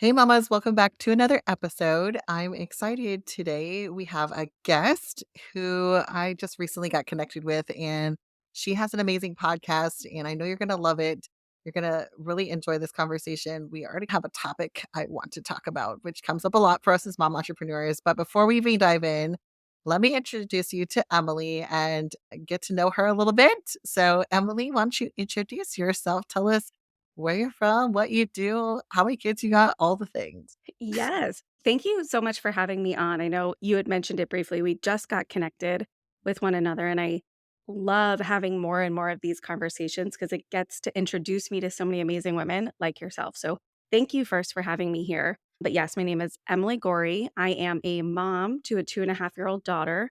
Hey, mamas, welcome back to another episode. I'm excited today. We have a guest who I just recently got connected with, and she has an amazing podcast, and I know you're going to love it. You're going to really enjoy this conversation. We already have a topic I want to talk about, which comes up a lot for us as mom entrepreneurs. But before we even dive in, let me introduce you to Emily and get to know her a little bit. So, Emily, why don't you introduce yourself? Tell us where you're from, what you do, how many kids you got, all the things. Yes. Thank you so much for having me on. I know you had mentioned it briefly. We just got connected with one another, and I love having more and more of these conversations because it gets to introduce me to so many amazing women like yourself. So, thank you first for having me here. But yes, my name is Emily Gorrie. I am a mom to a 2.5-year-old daughter.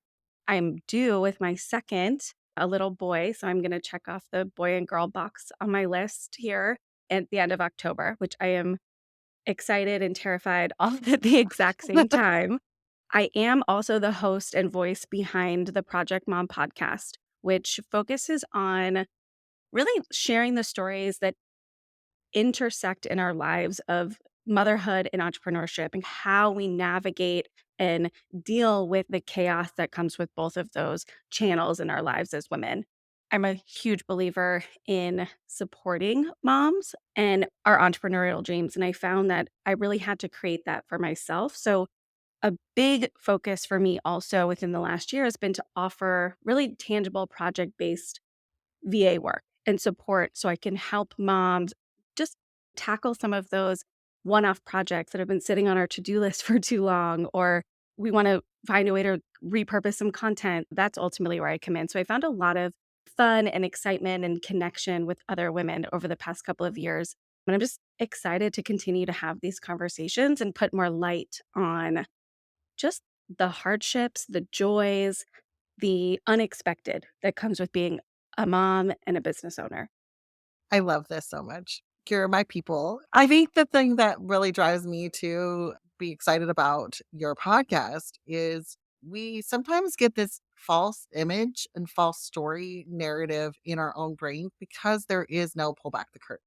I'm due with my second, a little boy. So, I'm going to check off the boy and girl box on my list here at the end of October, which I am excited and terrified all at the exact same time. I am also the host and voice behind the Project Mom podcast, which focuses on really sharing the stories that intersect in our lives of motherhood and entrepreneurship and how we navigate and deal with the chaos that comes with both of those channels in our lives as women. I'm a huge believer in supporting moms and our entrepreneurial dreams. And I found that I really had to create that for myself. So, a big focus for me also within the last year has been to offer really tangible project based VA work and support so I can help moms just tackle some of those one off projects that have been sitting on our to do list for too long, or we want to find a way to repurpose some content. That's ultimately where I come in. So I found a lot of fun and excitement and connection with other women over the past couple of years. And I'm just excited to continue to have these conversations and put more light on just the hardships, the joys, the unexpected that comes with being a mom and a business owner. I love this so much. You're my people. I think the thing that really drives me to be excited about your podcast is we sometimes get this false image and false story narrative in our own brain because there is no pull back the curtain.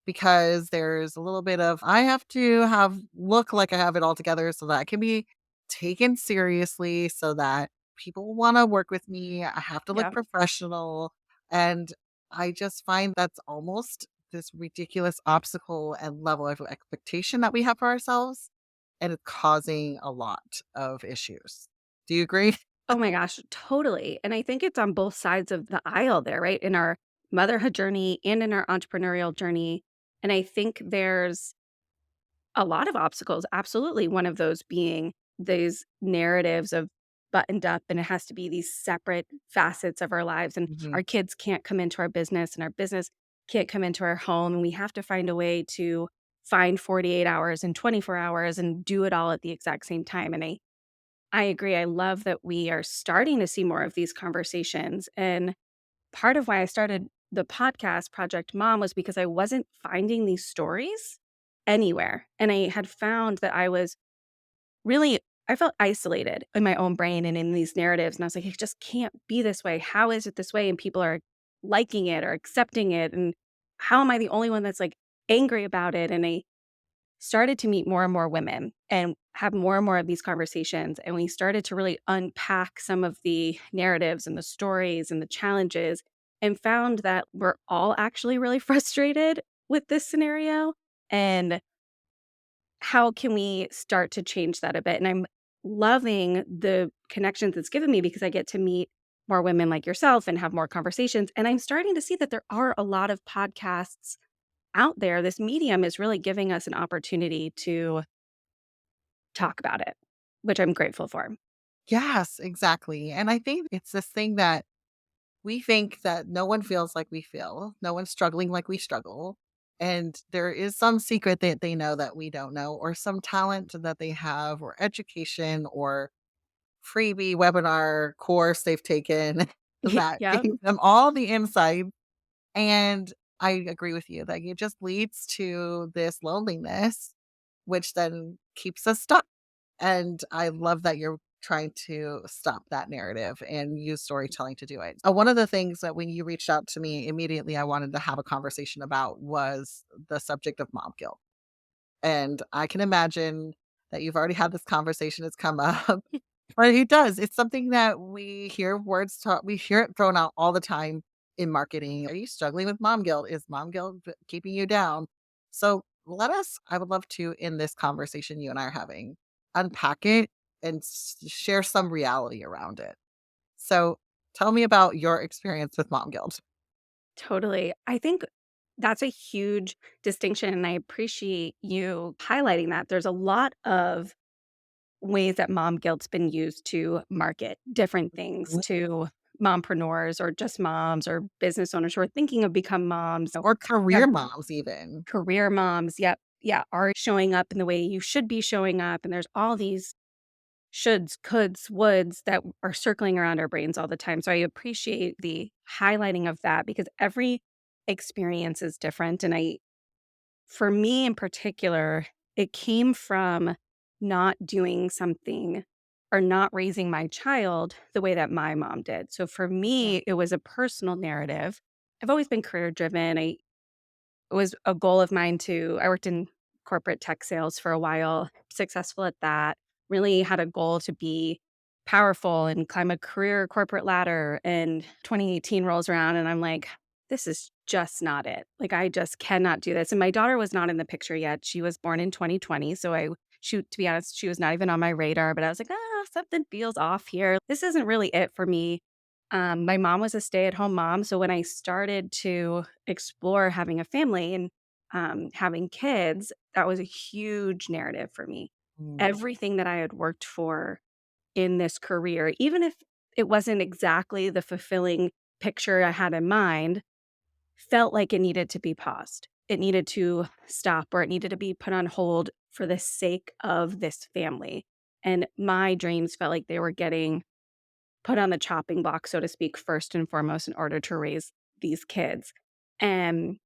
Because there's a little bit of I have to have look like I have it all together so that I can be taken seriously, so that people want to work with me. I have to look Yeah. professional. And I just find that's almost this ridiculous obstacle and level of expectation that we have for ourselves. And it's causing a lot of issues. Do you agree? Oh my gosh, totally. And I think it's on both sides of the aisle there, right? In our motherhood journey and in our entrepreneurial journey. And I think there's a lot of obstacles. Absolutely. One of those being these narratives of buttoned up, and it has to be these separate facets of our lives. And Mhm. our kids can't come into our business, and our business can't come into our home. And we have to find a way to find 48 hours and 24 hours and do it all at the exact same time. And I agree. I love that we are starting to see more of these conversations. And part of why I started the podcast Project Mom was because I wasn't finding these stories anywhere. And I had found that I felt isolated in my own brain and in these narratives. And I was like, it just can't be this way. How is it this way? And people are liking it or accepting it. And how am I the only one that's like angry about it? And I started to meet more and more women and have more and more of these conversations. And we started to really unpack some of the narratives and the stories and the challenges and found that we're all actually really frustrated with this scenario. And how can we start to change that a bit? And I'm loving the connections it's given me because I get to meet more women like yourself and have more conversations. And I'm starting to see that there are a lot of podcasts out there. This medium is really giving us an opportunity to talk about it, which I'm grateful for. Yes, exactly. And I think it's this thing that we think that no one feels like we feel. No one's struggling like we struggle. And there is some secret that they know that we don't know, or some talent that they have, or education, or freebie webinar course they've taken that Yeah. gave them all the insight. And I agree with you that it just leads to this loneliness, which then keeps us stuck. And I love that you're trying to stop that narrative and use storytelling to do it. One of the things that when you reached out to me, immediately I wanted to have a conversation about was the subject of mom guilt. And I can imagine that you've already had this conversation, it's come up. But it does. It's something that we hear words taught we hear it thrown out all the time in marketing. Are you struggling with mom guilt? Is mom guilt keeping you down? So I would love to, in this conversation you and I are having, unpack it and share some reality around it. So tell me about your experience with mom guilt. Totally. I think that's a huge distinction, and I appreciate you highlighting that. There's a lot of ways that mom guilt's been used to market different things Mhm. to mompreneurs or just moms or business owners who are thinking of become moms. Or They're career moms, even. career moms. Yep. Yeah. Are showing up in the way you should be showing up. And there's all these shoulds, coulds, woulds that are circling around our brains all the time. So I appreciate the highlighting of that because every experience is different. And for me in particular, it came from not doing something or not raising my child the way that my mom did. So for Yeah. me, it was a personal narrative. I've always been career driven. It was a goal of mine to I worked in corporate tech sales for a while, successful at that. Really had a goal to be powerful and climb a career corporate ladder. And 2018 rolls around and I'm like, this is just not it. Like I just cannot do this. And my daughter was not in the picture yet. She was born in 2020. So to be honest, she was not even on my radar, but I was like, something feels off here. This isn't really it for me. My mom was a stay-at-home mom, so when I started to explore having a family and, having kids, that was a huge narrative for me. Mm. Everything that I had worked for in this career, even if it wasn't exactly the fulfilling picture I had in mind, felt like it needed to be paused. It needed to stop or it needed to be put on hold for the sake of this family, and my dreams felt like they were getting put on the chopping block, so to speak, first and foremost in order to raise these kids. And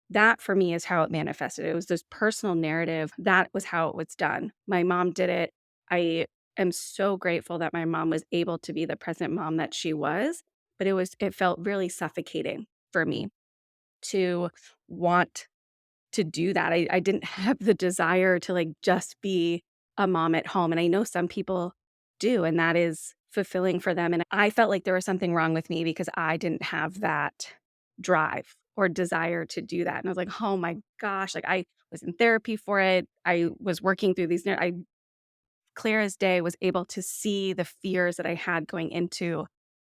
that for me is how it manifested. It was this personal narrative. That was how it was done. My mom did it. I am so grateful that my mom was able to be the present mom that she was, but it felt really suffocating for me to want to do that. I didn't have the desire to, like, just be a mom at home, and I know some people do, and that is fulfilling for them, and I felt like there was something wrong with me because I didn't have that drive or desire to do that, and I was like, "Oh my gosh," like, I was in therapy for it, I was working through these I clear as day was able to see the fears that I had going into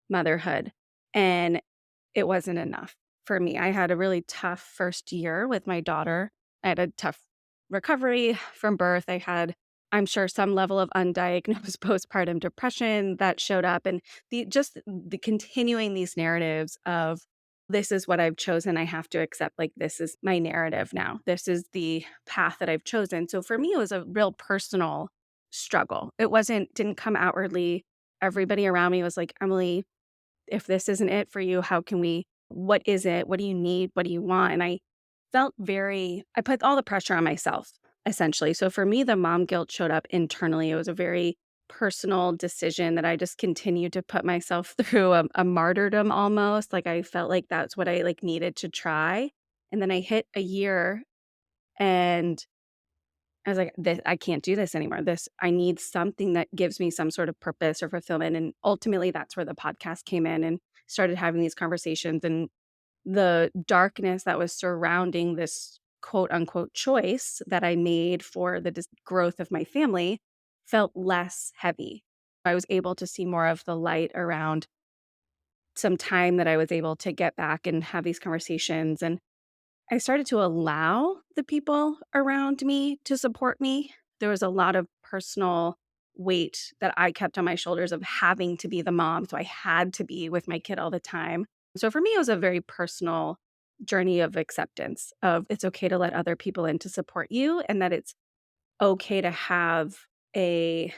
motherhood, and it wasn't enough for me. I had a really tough first year with my daughter. I had a tough recovery from birth. I had, I'm sure, some level of undiagnosed postpartum depression that showed up, and the continuing these narratives of this is what I've chosen. I have to accept, like, this is my narrative now. This is the path that I've chosen. So for me, it was a real personal struggle. Didn't come outwardly. Everybody around me was like, Emily, if this isn't it for you, how can we what is it? What do you need? What do you want? And I put all the pressure on myself, essentially. So for me, the mom guilt showed up internally. It was a very personal decision that I just continued to put myself through a martyrdom almost. Like I felt like that's what I like needed to try. And then I hit a year and I was like, "This I can't do this anymore. I need something that gives me some sort of purpose or fulfillment." And ultimately, that's where the podcast came in and started having these conversations. And the darkness that was surrounding this quote unquote choice that I made for the growth of my family felt less heavy. I was able to see more of the light around some time that I was able to get back and have these conversations. And I started to allow the people around me to support me. There was a lot of personal weight that I kept on my shoulders of having to be the mom, so I had to be with my kid all the time. So for me, it was a very personal journey of acceptance of it's okay to let other people in to support you and that it's okay to have a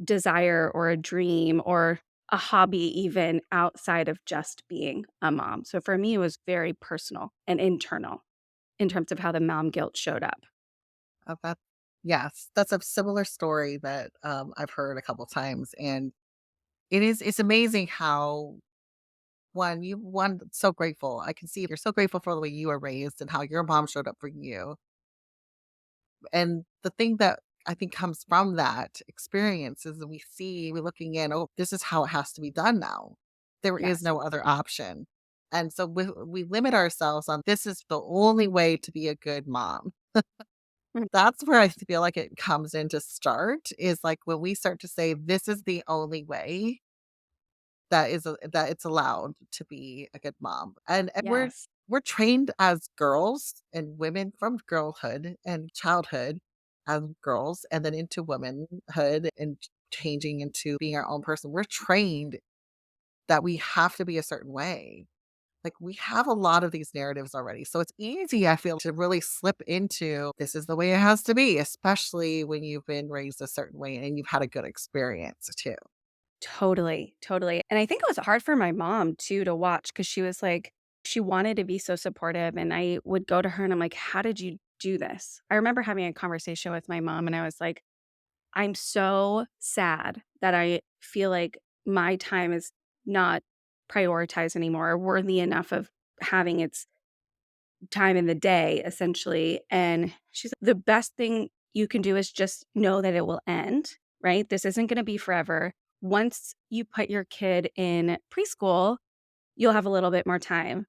desire or a dream or a hobby even outside of just being a mom. So for me, it was very personal and internal in terms of how the mom guilt showed up. That yes, that's a similar story that, I've heard a couple times, and it's amazing how so grateful. I can see you're so grateful for the way you were raised and how your mom showed up for you. And the thing that I think comes from that experience is that we're looking in, oh, this is how it has to be done now. There is Yes. no other option. And so we limit ourselves on this is the only way to be a good mom. Mm. That's where I feel like it comes in to start is like when we start to say this is the only way that it's allowed to be a good mom. And Yes. we're trained as girls and women from girlhood and childhood as girls and then into womanhood and changing into being our own person. We're trained that we have to be a certain way. Like we have a lot of these narratives already. So it's easy, I feel, to really slip into this is the way it has to be, especially when you've been raised a certain way and you've had a good experience too. Totally, totally. And I think it was hard for my mom too to watch because she was like, she wanted to be so supportive. And I would go to her and I'm like, how did you do this? I remember having a conversation with my mom and I was like, I'm so sad that I feel like my time is not prioritized anymore or worthy enough of having its time in the day, essentially. And she's like, the best thing you can do is just know that it will end, right? This isn't going to be forever. Once you put your kid in preschool, you'll have a little bit more time.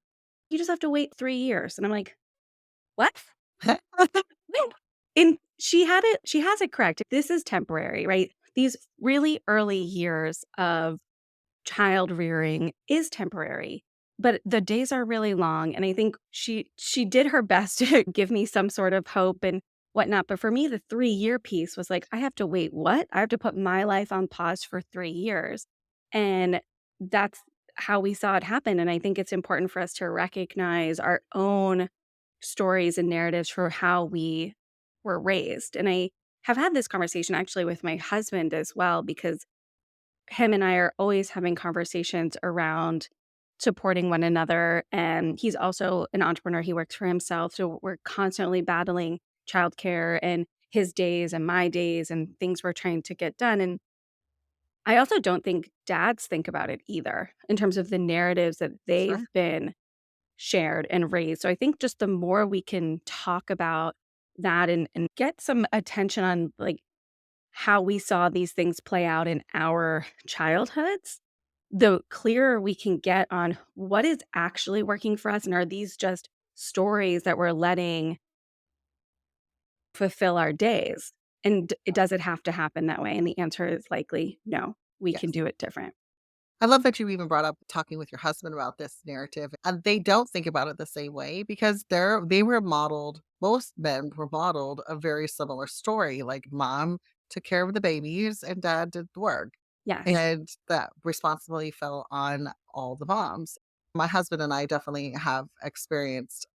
You just have to wait 3 years. And I'm like, what? When? And she has it correct. This is temporary, right? These really early years of child rearing is temporary, but the days are really long, and I think she did her best to give me some sort of hope and whatnot, but for me, the 3-year piece was like, "I have to wait, what? I have to put my life on pause for 3 years." And that's how we saw it happen, and I think it's important for us to recognize our own stories and narratives for how we were raised, and I have had this conversation actually with my husband as well because him and I are always having conversations around supporting one another, and he's also an entrepreneur, he works for himself, so we're constantly battling childcare and his days and my days and things we're trying to get done, and I also don't think dads think about it either in terms of the narratives that they've Sure. been shared and raised, so I think just the more we can talk about that and get some attention on, like, how we saw these things play out in our childhoods, the clearer we can get on what is actually working for us, and are these just stories that we're letting fulfill our days? And does it have to happen that way? And the answer is likely no. We can Yes. do it different. I love that you even brought up talking with your husband about this narrative, and they don't think about it the same way because they were modeled most men were modeled a very similar story, like mom took care of the babies and dad did the work, Yes. and that responsibility fell on all the moms. My husband and I definitely have experienced,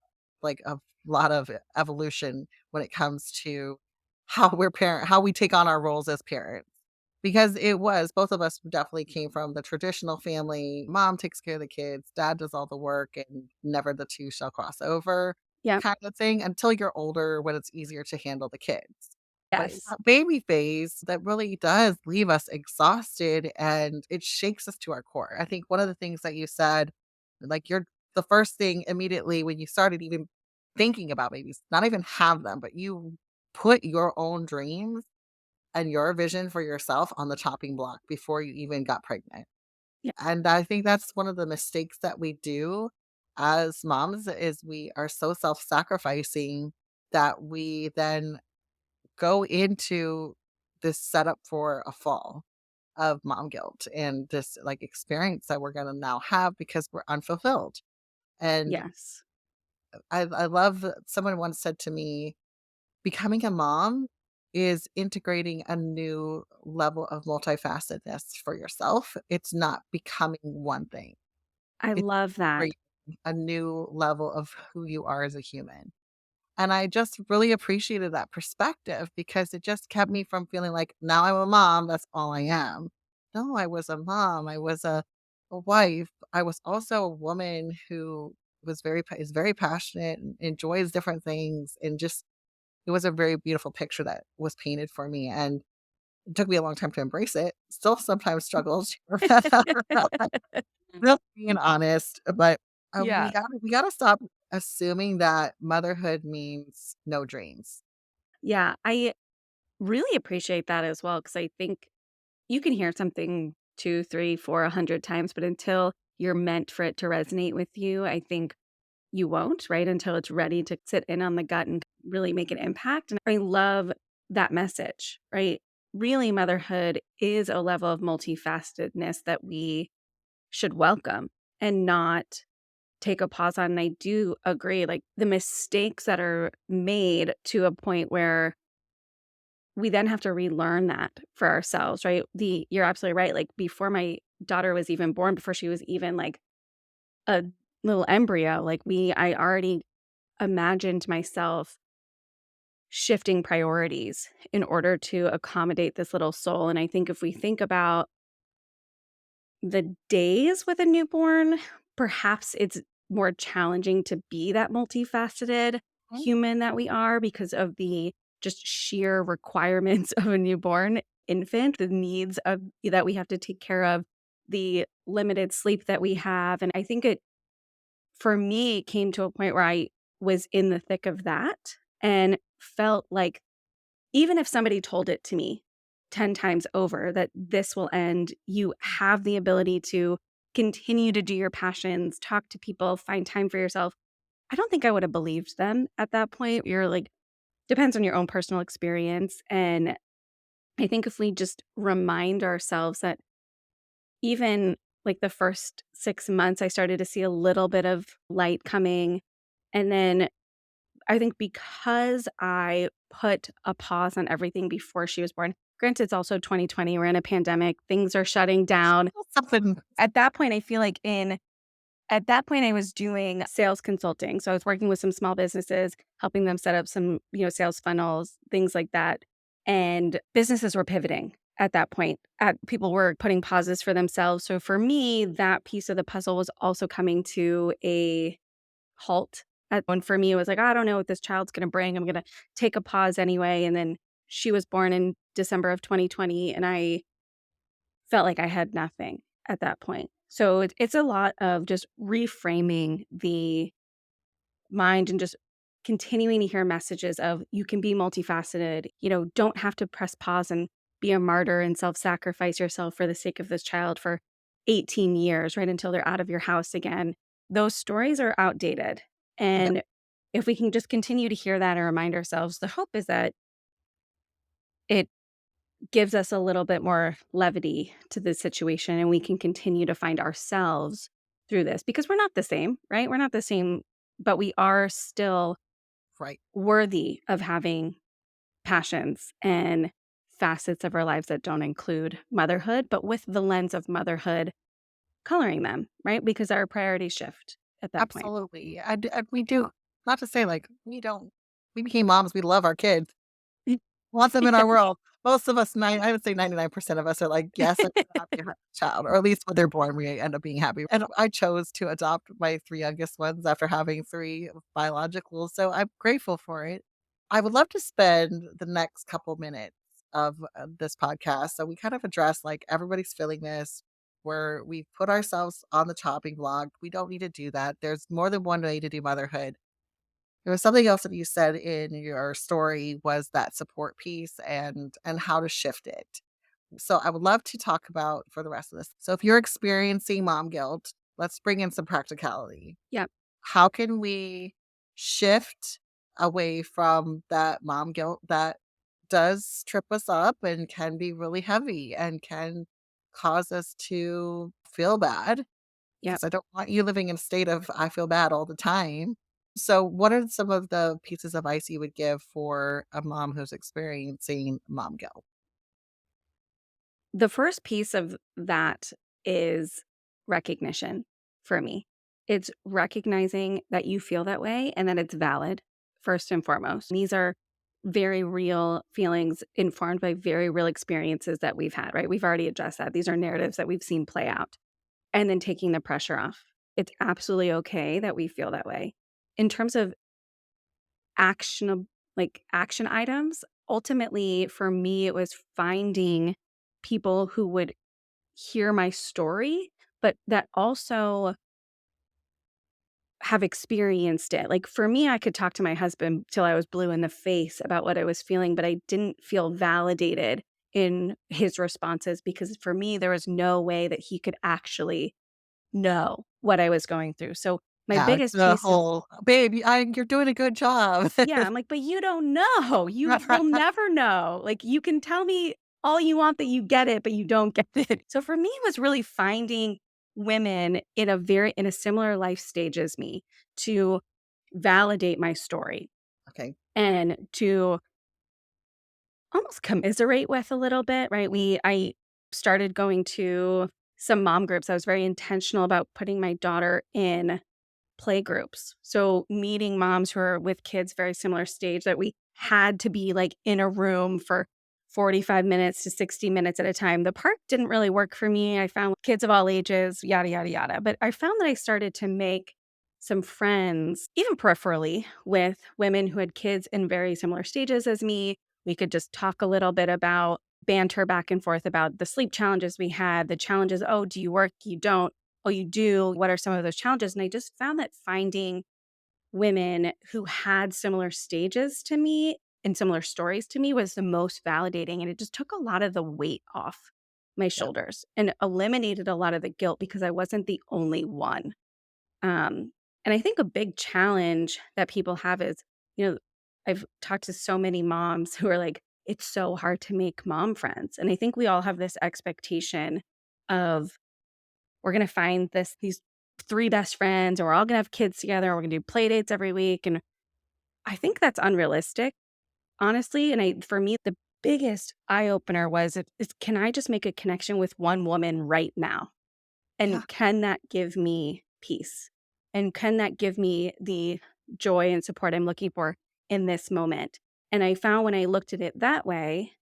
like, a lot of evolution when it comes to how we take on our roles as parents. Because it was both of us definitely came from the traditional family, mom takes care of the kids, dad does all the work, and never the 2 shall cross over Yep. kind of thing until you're older when it's easier to handle the kids. But it's Yes. that baby phase that really does leave us exhausted and it shakes us to our core. I think one of the things that you said, like you're the first thing immediately when you started even thinking about babies, not even have them, but you put your own dreams and your vision for yourself on the chopping block before you even got pregnant. Yeah. And I think that's one of the mistakes that we do as moms is we are so self-sacrificing that we then go into this setup for a fall of mom guilt and this like experience that we're going to now have because we're unfulfilled. And Yes. I love that someone once said to me, becoming a mom is integrating a new level of multifacetedness for yourself. It's not becoming one thing. I It's love that. integrating a new level of who you are as a human. And I just really appreciated that perspective because it just kept me from feeling like now I'm a mom, that's all I am. No, I was a mom, I was a wife. I was also a woman who is very passionate and enjoys different things and just it was a very beautiful picture that was painted for me, and it took me a long time to embrace it. Still sometimes struggles, just being honest, but, Yeah. we gotta stop assuming that motherhood means no dreams. Yeah, I really appreciate that as well because I think you can hear something 2, 3, 4, 100 times, but until you're meant for it to resonate with you, I think you won't, right? Until it's ready to sit in on the gut and really make an impact. And I love that message, right? Really, motherhood is a level of multifacetedness that we should welcome and not take a pause on. And I do agree, like the mistakes that are made to a point where we then have to relearn that for ourselves, right? You're absolutely right. Like before my daughter was even born, before she was even like a little embryo, I already imagined myself shifting priorities in order to accommodate this little soul. And I think if we think about the days with a newborn, perhaps it's more challenging to be that multifaceted Mhm. human that we are because of the just sheer requirements of a newborn infant, the needs of that we have to take care of, the limited sleep that we have. And I think it for me it came to a point where I was in the thick of that and felt like even if somebody told it to me 10 times over that this will end, you have the ability to continue to do your passions, talk to people, find time for yourself. I don't think I would have believed them at that point. You're like, depends on your own personal experience. And I think if we just remind ourselves that even like the first 6 months, I started to see a little bit of light coming. And then I think because I put a pause on everything before she was born, granted, it's also 2020, we're in a pandemic, things are shutting down. Something. At that point, I feel like at that point, I was doing sales consulting. So I was working with some small businesses, helping them set up some, sales funnels, things like that. And businesses were pivoting at that point. People were putting pauses for themselves. So for me, that piece of the puzzle was also coming to a halt. And for me, it was like, I don't know what this child's going to bring. I'm going to take a pause anyway. And then she was born in December of 2020, and I felt like I had nothing at that point. So it's a lot of just reframing the mind and just continuing to hear messages of you can be multifaceted, don't have to press pause and be a martyr and self-sacrifice yourself for the sake of this child for 18 years, right until they're out of your house again. Those stories are outdated. Yeah, And if we can just continue to hear that and remind ourselves, the hope is that it gives us a little bit more levity to the situation and we can continue to find ourselves through this because we're not the same, right? We're not the same, but we are still right. worthy of having passions and facets of our lives that don't include motherhood, but with the lens of motherhood coloring them, right? Because our priorities shift at that point. Absolutely. And we do, not to say like we became moms, we love our kids, want them in our world. Most of us, I would say 99% of us are like, yes, I'm so happy to have a child, or at least when they're born, we end up being happy. And I chose to adopt my three youngest ones after having three biologicals. So I'm grateful for it. I would love to spend the next couple minutes of this podcast. So we kind of address like everybody's feeling this, where we put ourselves on the chopping block. We don't need to do that. There's more than one way to do motherhood. There was something else that you said in your story was that support piece and how to shift it. So I would love to talk about for the rest of this. So if you're experiencing mom guilt, let's bring in some practicality. Yep. How can we shift away from that mom guilt that does trip us up and can be really heavy and can cause us to feel bad? Yep. Because I don't want you living in a state of I feel bad all the time. So, what are some of the pieces of advice you would give for a mom who's experiencing mom guilt? The first piece of that is recognition for me. It's recognizing that you feel that way and that it's valid, first and foremost. These are very real feelings informed by very real experiences that we've had, right? We've already addressed that. These are narratives that we've seen play out. And then taking the pressure off. It's absolutely okay that we feel that way. In terms of actionable action items, ultimately for me it was finding people who would hear my story, but that also have experienced it. Like, for me, I could talk to my husband till I was blue in the face about what I was feeling, but I didn't feel validated in his responses because for me, there was no way that he could actually know what I was going through. So, my Yeah, biggest the piece of whole, "Babe, you're doing a good job." yeah, I'm like, "But you don't know. You will never know. Like, you can tell me all you want that you get it, but you don't get it." So for me, it was really finding women in a similar life stage as me to validate my story Okay. and to almost commiserate with a little bit, right? I started going to some mom groups. I was very intentional about putting my daughter in play groups. So meeting moms who are with kids very similar stage that we had to be like in a room for 45 minutes to 60 minutes at a time. The park didn't really work for me. I found kids of all ages, yada, yada, yada. But I found that I started to make some friends, even peripherally, with women who had kids in very similar stages as me. We could just talk a little bit about banter back and forth about the sleep challenges we had, the challenges, oh, do you work? You don't. Oh, you do? What are some of those challenges? And I just found that finding women who had similar stages to me and similar stories to me was the most validating. And it just took a lot of the weight off my Yeah. shoulders and eliminated a lot of the guilt because I wasn't the only one. And I think a big challenge that people have is, you know, I've talked to so many moms who are like, it's so hard to make mom friends. And I think we all have this expectation of we're gonna find these 3 best friends, and we're all gonna have kids together, and we're gonna do play dates every week, and I think that's unrealistic, honestly, and I for me, the biggest eye opener was can I just make a connection with one woman right now? Yeah. And can that give me peace? And can that give me the joy and support I'm looking for in this moment? And I found when I looked at it that way,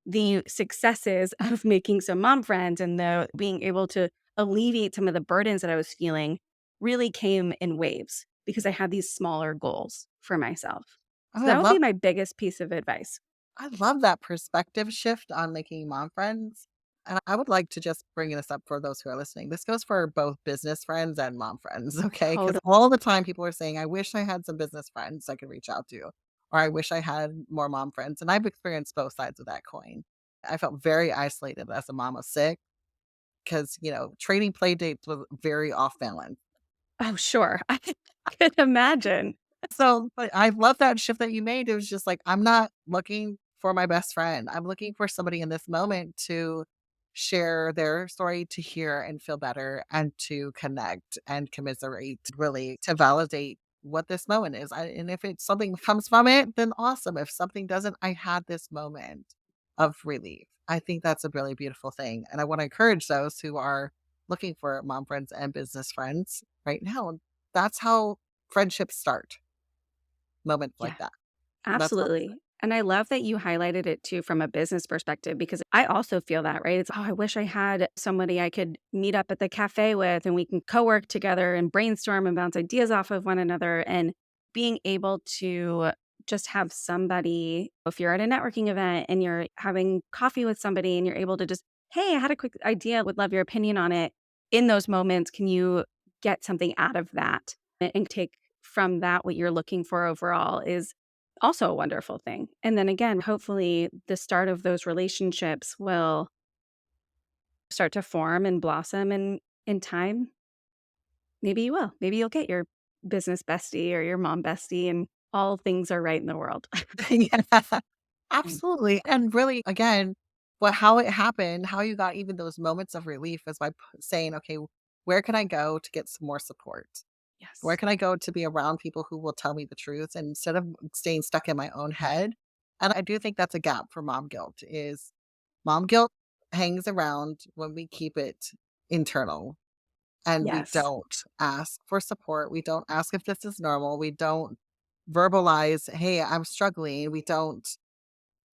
the successes of making some mom friends and the being able to alleviate some of the burdens that I was feeling really came in waves because I had these smaller goals for myself. So Oh, that would be my biggest piece of advice. I love that perspective shift on making mom friends. And I would like to just bring this up for those who are listening. This goes for both business friends and mom friends, okay? Because Total all the time people are saying, I wish I had some business friends I could reach out to, or I wish I had more mom friends. And I've experienced both sides of that coin. I felt very isolated as a mom of six because, trading play dates was very off balance. Oh, sure. I could imagine. So, but I love that shift that you made. It was just like, I'm not looking for my best friend. I'm looking for somebody in this moment to share their story, to hear and feel better, and to connect and commiserate, really to validate what this moment is. And if it's something that comes from it, then awesome. If something doesn't, I had this moment of relief. I think that's a really beautiful thing. And I want to encourage those who are looking for mom friends and business friends right now. That's how friendships start. Moments Yeah. like that. That's how they start. Absolutely. And I love that you highlighted it too from a business perspective because I also feel that, right? It's, oh, I wish I had somebody I could meet up at the cafe with and we can co work together and brainstorm and bounce ideas off of one another. And being able to just have somebody, if you're at a networking event and you're having coffee with somebody and you're able to just, hey, I had a quick idea, would love your opinion on it. In those moments, can you get something out of that and take from that what you're looking for overall is also a wonderful thing. And then again, hopefully the start of those relationships will start to form and blossom and in time, maybe you will. Maybe you'll get your business bestie or your mom bestie and all things are right in the world. Yeah. Absolutely. And really, again, how it happened, how you got even those moments of relief is by saying, okay, where can I go to get some more support? Where Yes. can I go to be around people who will tell me the truth and instead of staying stuck in my own head? And I do think that's a gap for mom guilt is mom guilt hangs around when we keep it internal and we Yes. don't ask for support. We don't ask if this is normal. We don't verbalize, hey, I'm struggling. We don't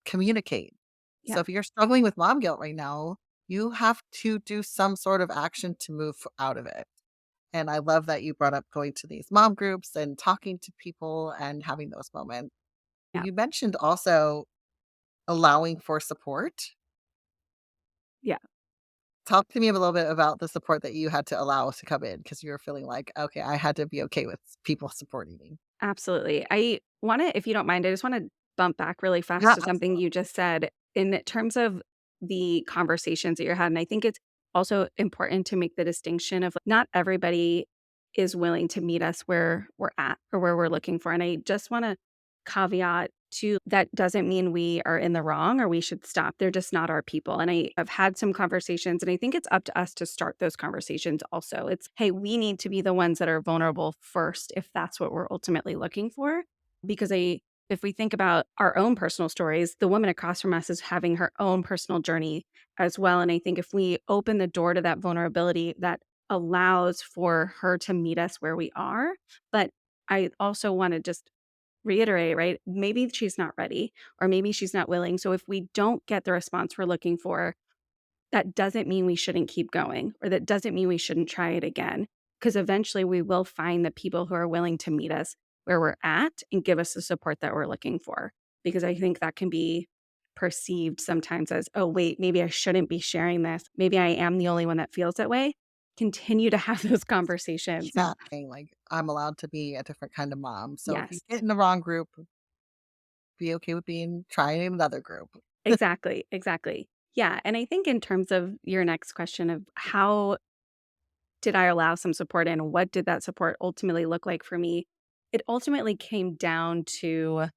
communicate. So Yeah. if you're struggling with mom guilt right now, you have to do some sort of action to move out of it. And I love that you brought up going to these mom groups and talking to people and having those moments. Yeah. You mentioned also allowing for support. Yeah. Talk to me a little bit about the support that you had to allow to come in because you were feeling like, okay, I had to be okay with people supporting me. Absolutely. I wanna if you don't mind, I just wanna bump back really fast Yeah, to something absolutely. you just said in terms of the conversations that you're having. I think it's also important to make the distinction of not everybody is willing to meet us where we're at or where we're looking for, and I just wanna caveat too, that doesn't mean we are in the wrong or we should stop. They're just not our people, and I've had some conversations, and I think it's up to us to start those conversations also. It's, "Hey, we need to be the ones that are vulnerable first if that's what we're ultimately looking for." Because if we think about our own personal stories, the woman across from us is having her own personal journey as well, and I think if we open the door to that vulnerability, that allows for her to meet us where we are. But I also wanna just reiterate, right? Maybe she's not ready or maybe she's not willing. So if we don't get the response we're looking for, that doesn't mean we shouldn't keep going or that doesn't mean we shouldn't try it again. Because eventually we will find the people who are willing to meet us where we're at and give us the support that we're looking for. Because I think that can be perceived sometimes as, oh, wait, maybe I shouldn't be sharing this. Maybe I am the only one that feels that way. Continue to have those conversations. Yeah. Saying like, I'm allowed to be a different kind of mom. So if you Yes. get in the wrong group, be okay with being trying another group. Exactly, exactly. Yeah, and I think in terms of your next question of how did I allow some support and what did that support ultimately look like for me? It ultimately came down to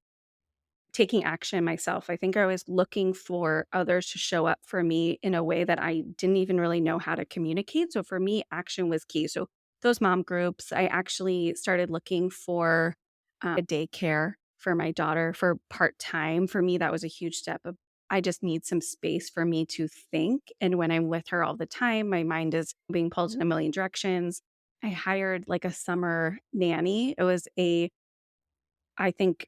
taking action myself. I think I was looking for others to show up for me in a way that I didn't even really know how to communicate. So for me, action was key. So those mom groups, I actually started looking for a daycare for my daughter for part time. For me, that was a huge step. I just need some space for me to think. And when I'm with her all the time, my mind is being pulled in a million directions. I hired like a summer nanny. It was I think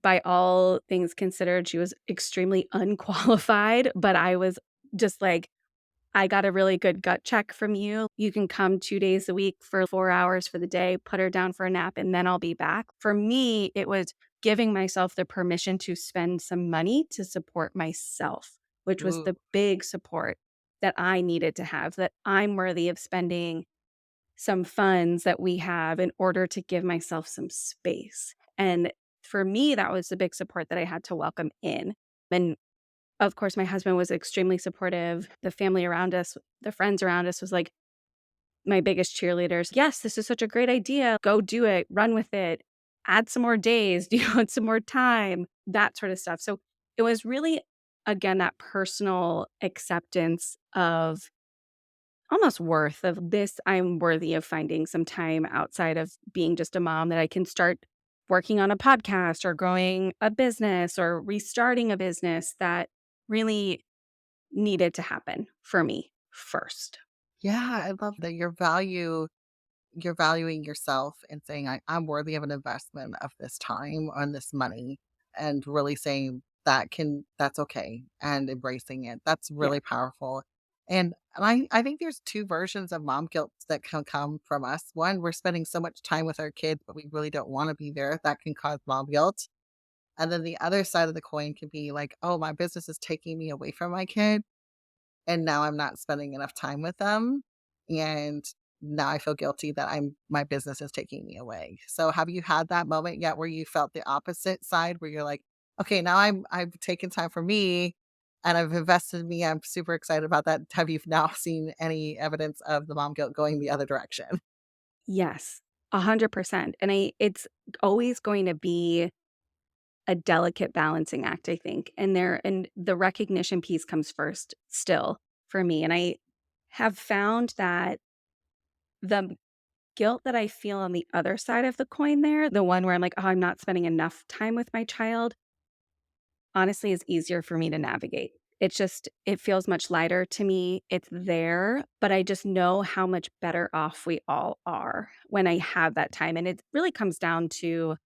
by all things considered, she was extremely unqualified, but I was just like, "I got a really good gut check from you. You can come 2 days a week for 4 hours for the day, put her down for a nap, and then I'll be back." For me, it was giving myself the permission to spend some money to support myself, which was Ooh, the big support that I needed to have, that I'm worthy of spending some funds that we have in order to give myself some space. And for me, that was the big support that I had to welcome in. And of course, my husband was extremely supportive. The family around us, the friends around us was like my biggest cheerleaders. Yes, this is such a great idea. Go do it, run with it, add some more days. Do you want some more time? That sort of stuff. So it was really, again, that personal acceptance of almost worth of this, I'm worthy of finding some time outside of being just a mom that I can start working on a podcast or growing a business or restarting a business that really needed to happen for me first. yeah, I love that you're valuing yourself and saying, I'm worthy of an investment of this time and this money, and really saying that's okay and embracing it. That's Yeah. really powerful. And I think there's two versions of mom guilt that can come from us. One, we're spending so much time with our kids, but we really don't want to be there. That can cause mom guilt. And then the other side of the coin can be like, oh, my business is taking me away from my kid and now I'm not spending enough time with them, and now I feel guilty that my business is taking me away. So have you had that moment yet where you felt the opposite side where you're like, "Okay, now I've taken time for me and I've invested in me. I'm super excited about that." Have you now seen any evidence of the mom guilt going the other direction? Yes. 100%. And it's always going to be a delicate balancing act, I think. And the recognition piece comes first still for me. And I have found that the guilt that I feel on the other side of the coin there, the one where I'm like, "Oh, I'm not spending enough time with my child," honestly is easier for me to navigate. It feels much lighter to me. It's there, but I just know how much better off we all are when I have that time, and it really comes down to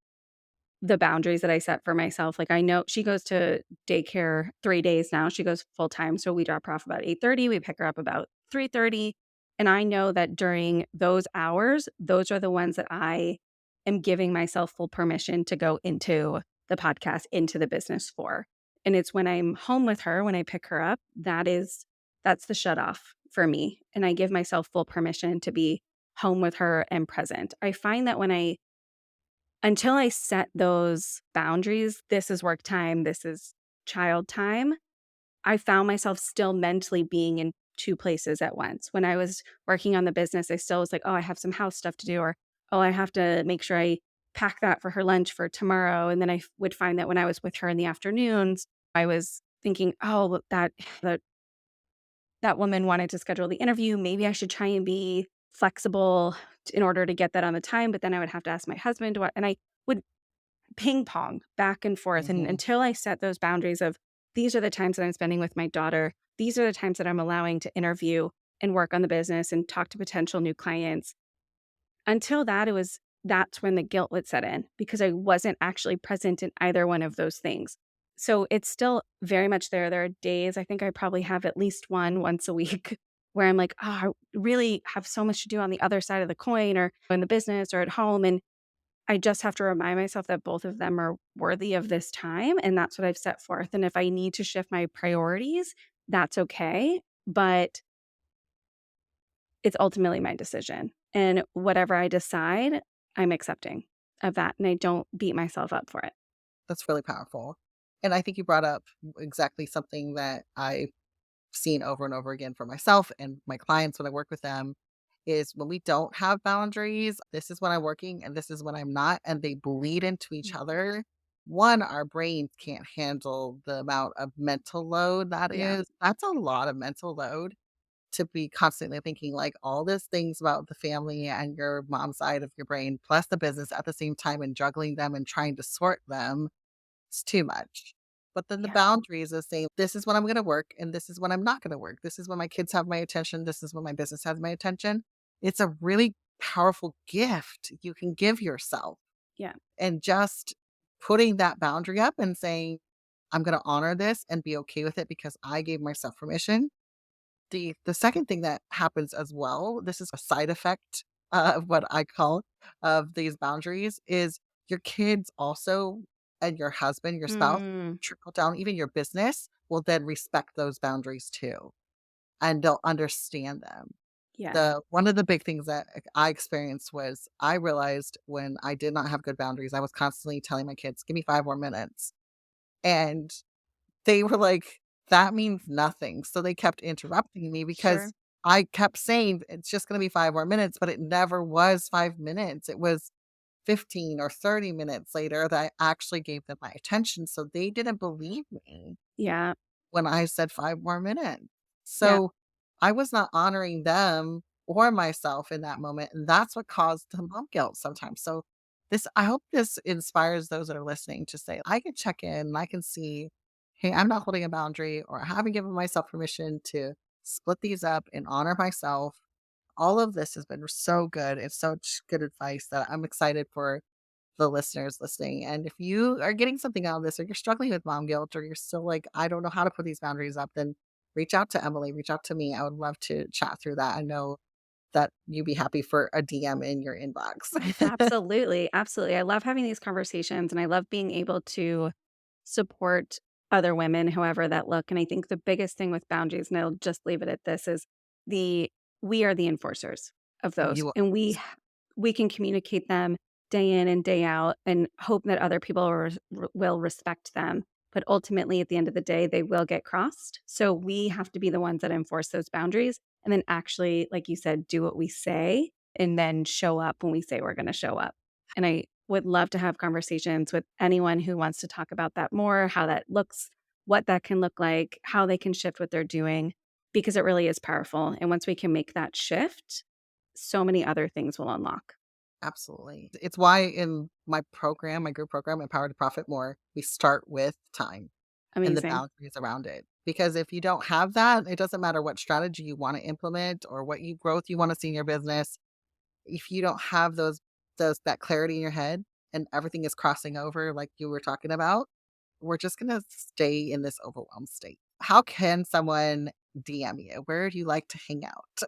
the boundaries that I set for myself. Like, I know she goes to daycare 3 days now. She goes full time, so we drop her off about 8:30, we pick her up about 3:30, and I know that during those hours, those are the ones that I am giving myself full permission to go into the podcast, into the business for. And it's when I'm home with her, when I pick her up, that's the shut off. for me, and I give myself full permission to be home with her and present. I find that when I until I set those boundaries, this is work time, this is child time, I found myself still mentally being in 2 places at once. When I was working on the business, I still was like, "Oh, I have some house stuff to do," or, "Oh, I have to make sure I pack that for her lunch for tomorrow," and then would find that when I was with her in the afternoons, I was thinking, "Oh, well, that that woman wanted to schedule the interview. Maybe I should try and be flexible in order to get that on the time," but then I would have to ask my husband what, and I would ping pong back and forth, and Mhm. until I set those boundaries of, these are the times that I'm spending with my daughter, these are the times that I'm allowing to interview and work on the business and talk to potential new clients. Until that's when the guilt would set in because I wasn't actually present in either one of those things. So it's still very much there. There are days, I think I probably have at least one once a week where I'm like, oh, I really have so much to do on the other side of the coin or in the business or at home. And I just have to remind myself that both of them are worthy of this time, and that's what I've set forth, and if I need to shift my priorities, that's okay, but it's ultimately my decision, and whatever I decide, I'm accepting of that, and I don't beat myself up for it. That's really powerful. And I think you brought up exactly something that I've seen over and over again for myself and my clients when I work with them is when we don't have boundaries, this is when I'm working and this is when I'm not, and they bleed into each Mm. other. One, our brains can't handle the amount of mental load that Yeah, is. That's a lot of mental load to be constantly thinking like all these things about the family and your mom's side of your brain, plus the business at the same time and juggling them and trying to sort them. It's too much. But then the yeah, boundaries of saying, "This is when I'm gonna work, and this is when I'm not gonna work. This is when my kids have my attention. This is when my business has my attention." It's a really powerful gift you can give yourself, yeah, and just putting that boundary up and saying, "I'm gonna honor this and be okay with it because I gave myself permission." The second thing that happens as well, this is a side effect, of what I call of these boundaries, is your kids also and your husband, your spouse, mm, trickle down, even your business will then respect those boundaries too, and they'll understand them. yes, The one of the big things that I experienced was I realized when I did not have good boundaries, I was constantly telling my kids, "Give me 5 more minutes." And they were like, "That means nothing." So they kept interrupting me sure, because I kept saying, "It's just gonna be 5 more minutes," but it never was 5 minutes. It was 15 or 30 minutes later that I actually gave them my attention, so they didn't believe me yeah, when I said 5 more minutes. yeah, So I was not honoring them or myself in that moment, and that's what caused the mom guilt sometimes. So this I hope this inspires those that are listening to say, I can check in and I can see, hey, I'm not holding a boundary or I haven't given myself permission to split these up and honor myself. All of this has been so good. It's such good advice that I'm excited for the listeners listening. And if you are getting something out of this or you're struggling with mom guilt or you're still like, I don't know how to put these boundaries up, then reach out to Emily, reach out to me. I would love to chat through that. I know that you'd be happy for a DM in your inbox. absolutely, absolutely. I love having these conversations, and I love being able to support other women, however that look, and I think the biggest thing with boundaries, and I'll just leave it at this, is the we are the enforcers of those, You and we can communicate them day in and day out and hope that other people will respect them, but ultimately, at the end of the day, they will get crossed, so we have to be the ones that enforce those boundaries, and then actually, like you said, do what we say, and then show up when we say we're gonna show up, and I would love to have conversations with anyone who wants to talk about that more, how that looks, what that can look like, how they can shift what th're doing, because it really is powerful. And once we can make that shift, so many other things will unlock. absolutely. It's why in my program, my group program, Empowered to Profit More, we start with time and the Amazing. boundaries around it. Because if you don't have that, it doesn't matter what strategy you want to implement or what you growth you want to see in your business. If you don't have those that clarity in your head and everything is crossing over like you were talking about, we're just gonna stay in this overwhelmed state. How can someone DM you? Where do you like to hang out?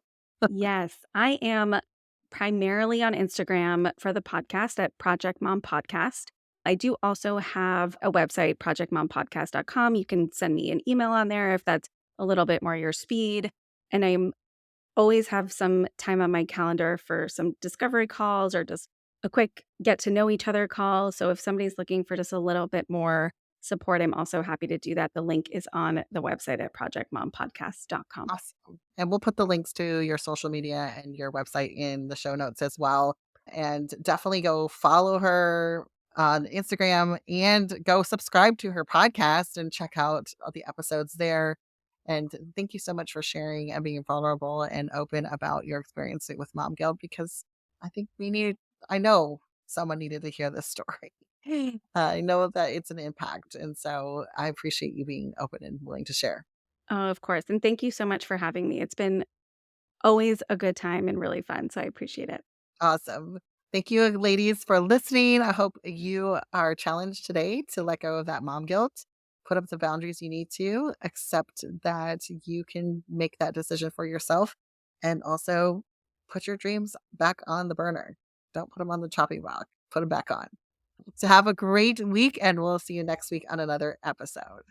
Yes, I am primarily on Instagram for the podcast at Project Mom Podcast. I do also have a website, projectmompodcast.com. You can send me an email on there if that's a little bit more your speed. And I'm always have some time on my calendar for some discovery calls or just a quick get to know each other call. So if somebody's looking for just a little bit more support, I'm also happy to do that. The link is on the website at projectmompodcast.com. Awesome. And we'll put the links to your social media and your website in the show notes as well. And definitely go follow her on Instagram and go subscribe to her podcast and check out all the episodes there. And thank you so much for sharing and being vulnerable and open about your experience with mom guilt because I think I know someone needed to hear this story. I know that it's an impact. And so I appreciate you being open and willing to share. Oh, of course. And thank you so much for having me. It's been always a good time and really fun. So I appreciate it. Awesome. Thank you, ladies, for listening. I hope you are challenged today to let go of that mom guilt, put up the boundaries you need to, accept that you can make that decision for yourself, and also put your dreams back on the burner. Don't put them on the chopping block, put them back on. So, have a great week, and we'll see you next week on another episode.